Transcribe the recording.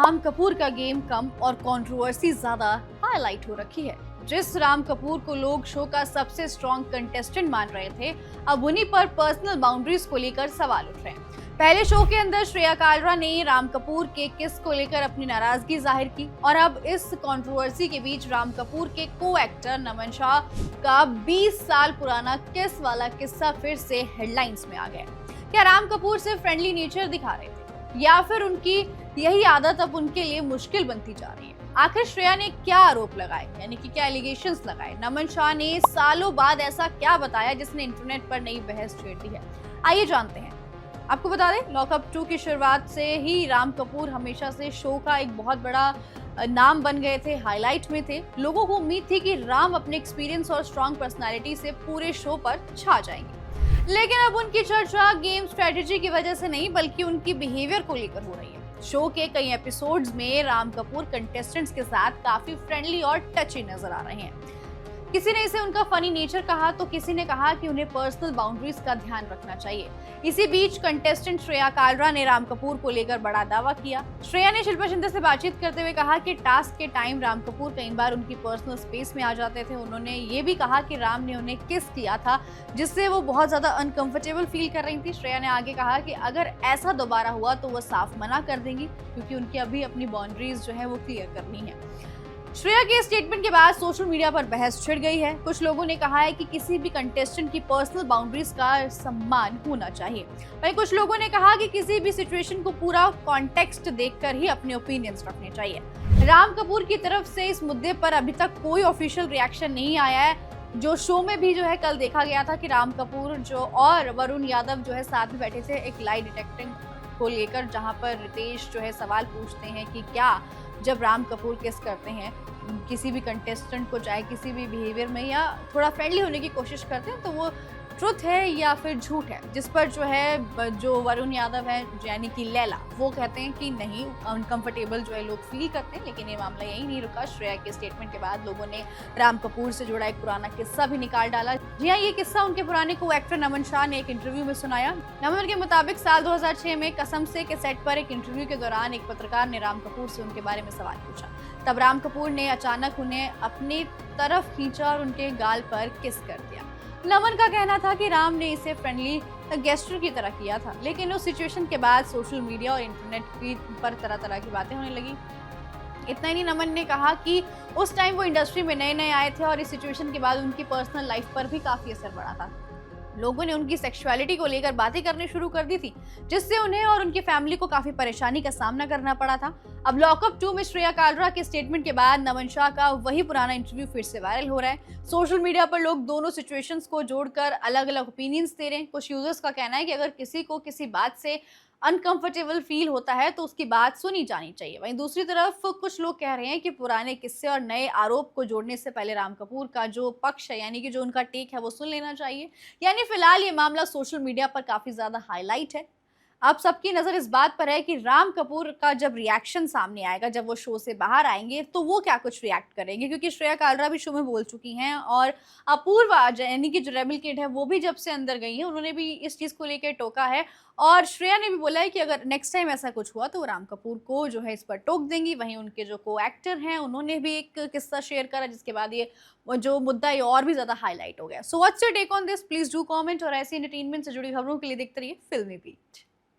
राम कपूर का गेम कम और कंट्रोवर्सी ज्यादा हाईलाइट हो रखी है। जिस राम कपूर को लोग शो का सबसे स्ट्रॉन्ग कंटेस्टेंट मान रहे थे, अब उन्हीं पर पर्सनल बाउंड्रीज को लेकर सवाल उठ रहे हैं। पहले शो के अंदर श्रेया कालरा ने राम कपूर के किस को लेकर अपनी नाराजगी जाहिर की और अब इस कंट्रोवर्सी के बीच राम कपूर के को एक्टर नमन शाह का 20 साल पुराना किस वाला किस्सा फिर से हेडलाइंस में आ गया। क्या राम कपूर सिर्फ फ्रेंडली नेचर दिखा रहे थे या फिर उनकी यही आदत अब उनके लिए मुश्किल बनती जा रही है? आखिर श्रेया ने क्या आरोप लगाए, यानी कि क्या एलिगेशंस लगाए? नमन शाह ने सालों बाद ऐसा क्या बताया जिसने इंटरनेट पर नई बहस छेड़ दी है? आइए जानते हैं। आपको बता दें, लॉकअप 2 की शुरुआत से ही राम कपूर हमेशा से शो का एक बहुत बड़ा नाम बन गए थे, हाईलाइट में थे। लोगों को उम्मीद थी कि राम अपने एक्सपीरियंस और स्ट्रॉन्ग पर्सनालिटी से पूरे शो पर छा जाएंगे। लेकिन अब उनकी चर्चा गेम स्ट्रेटेजी की वजह से नहीं, बल्कि उनकी बिहेवियर को लेकर हो रही है। शो के कई एपिसोड्स में राम कपूर कंटेस्टेंट्स के साथ काफी फ्रेंडली और टची नजर आ रहे हैं। किसी ने इसे उनका फनी नेचर कहा तो किसी ने कहा कि उन्हें पर्सनल बाउंड्रीज का ध्यान रखना चाहिए। इसी बीच कंटेस्टेंट श्रेया कालरा ने राम कपूर को लेकर बड़ा दावा किया। श्रेया ने शिल्पा शिंदे से बातचीत करते हुए कहा कि टास्क के टाइम राम कपूर कई बार उनकी पर्सनल स्पेस में आ जाते थे। उन्होंने ये भी कहा कि राम ने उन्हें किस किया था जिससे वो बहुत ज्यादा अनकंफर्टेबल फील कर रही थी। श्रेया ने आगे कहा कि अगर ऐसा दोबारा हुआ तो वो साफ मना कर देंगी, क्योंकि उनकी अभी अपनी बाउंड्रीज जो है वो क्लियर करनी है। श्रेया के स्टेटमेंट के बाद सोशल मीडिया पर बहस छिड़ गई है। कुछ लोगों ने कहा है कि किसी भी कंटेस्टेंट की पर्सनल बाउंड्रीज का सम्मान होना चाहिए। वहीं कुछ लोगों ने कहा कि किसी भी सिचुएशन को पूरा कॉन्टेक्स्ट देखकर ही अपने ओपिनियंस रखने चाहिए। राम कपूर की तरफ से इस मुद्दे पर अभी तक कोई ऑफिशियल रिएक्शन नहीं आया है। जो शो में भी जो है कल देखा गया था कि राम कपूर जो और वरुण यादव जो है साथ में बैठे थे एक लाई डिटेक्टिंग को लेकर, जहां पर रितेश जो है सवाल पूछते हैं कि क्या जब राम कपूर किस करते हैं किसी भी कंटेस्टेंट को, चाहे किसी भी बिहेवियर में या थोड़ा फ्रेंडली होने की कोशिश करते हैं, तो वो ट्रुथ है या फिर झूठ है? जिस पर जो है जो वरुण यादव है यानी कि लैला, वो कहते हैं कि नहीं, अनकंफर्टेबल जो है लोग फील करते हैं। लेकिन ये मामला यही नहीं रुका। श्रेया के स्टेटमेंट के बाद लोगों ने राम कपूर से जुड़ा एक पुराना किस्सा भी निकाल डाला। जी हाँ, ये किस्सा उनके पुराने को एक्टर नमन शाह ने एक इंटरव्यू में सुनाया। नमन के मुताबिक साल 2006 में कसम से के सेट पर एक इंटरव्यू के दौरान एक पत्रकार ने राम कपूर से उनके बारे में सवाल पूछा। तब राम कपूर ने अचानक उन्हें अपनी तरफ खींचा और उनके गाल पर किस कर दिया। नमन का कहना था कि राम ने इसे फ्रेंडली गेस्टर की तरह किया था, लेकिन उस सिचुएशन के बाद सोशल मीडिया और इंटरनेट पर तरह तरह की बातें होने लगी। इतना ही नहीं, नमन ने कहा कि उस टाइम वो इंडस्ट्री में नए नए आए थे और इस सिचुएशन के बाद उनकी पर्सनल लाइफ पर भी काफी असर पड़ा था। लोगों ने उनकी सेक्सुअलिटी को लेकर बातें करनी शुरू कर दी थी, जिससे उन्हें और उनकी फैमिली को काफी परेशानी का सामना करना पड़ा था। अब लॉकअप 2 में श्रेया कालरा के स्टेटमेंट के बाद नमन शाह का वही पुराना इंटरव्यू फिर से वायरल हो रहा है। सोशल मीडिया पर लोग दोनों सिचुएशंस को जोड़कर अलग अलग ओपिनियंस दे रहे हैं। कुछ यूजर्स का कहना है कि अगर किसी को किसी बात से अनकंफर्टेबल फील होता है तो उसकी बात सुनी जानी चाहिए। वहीं दूसरी तरफ कुछ लोग कह रहे हैं कि पुराने किस्से और नए आरोप को जोड़ने से पहले राम कपूर का जो पक्ष है, यानी कि जो उनका टेक है, वो सुन लेना चाहिए। यानी फिलहाल ये मामला सोशल मीडिया पर काफी ज्यादा हाईलाइट है। अब सबकी नजर इस बात पर है कि राम कपूर का जब रिएक्शन सामने आएगा, जब वो शो से बाहर आएंगे, तो वो क्या कुछ रिएक्ट करेंगे, क्योंकि श्रेया कालरा भी शो में बोल चुकी हैं और अपूर्वा यानी कि जो रेबल किड है वो भी जब से अंदर गई है, उन्होंने भी इस चीज को लेकर टोका है। और श्रेया ने भी बोला है कि अगर नेक्स्ट टाइम ऐसा कुछ हुआ तो वो राम कपूर को जो है इस पर टोक देंगी। वहीं उनके जो को एक्टर हैं उन्होंने भी एक किस्सा शेयर करा, जिसके बाद ये जो मुद्दा ये और भी ज्यादा हाईलाइट हो गया। So what's your take on this? Please do comment और ऐसी एंटरटेनमेंट से जुड़ी खबरों के लिए देखते रहिए फिल्मी बीट।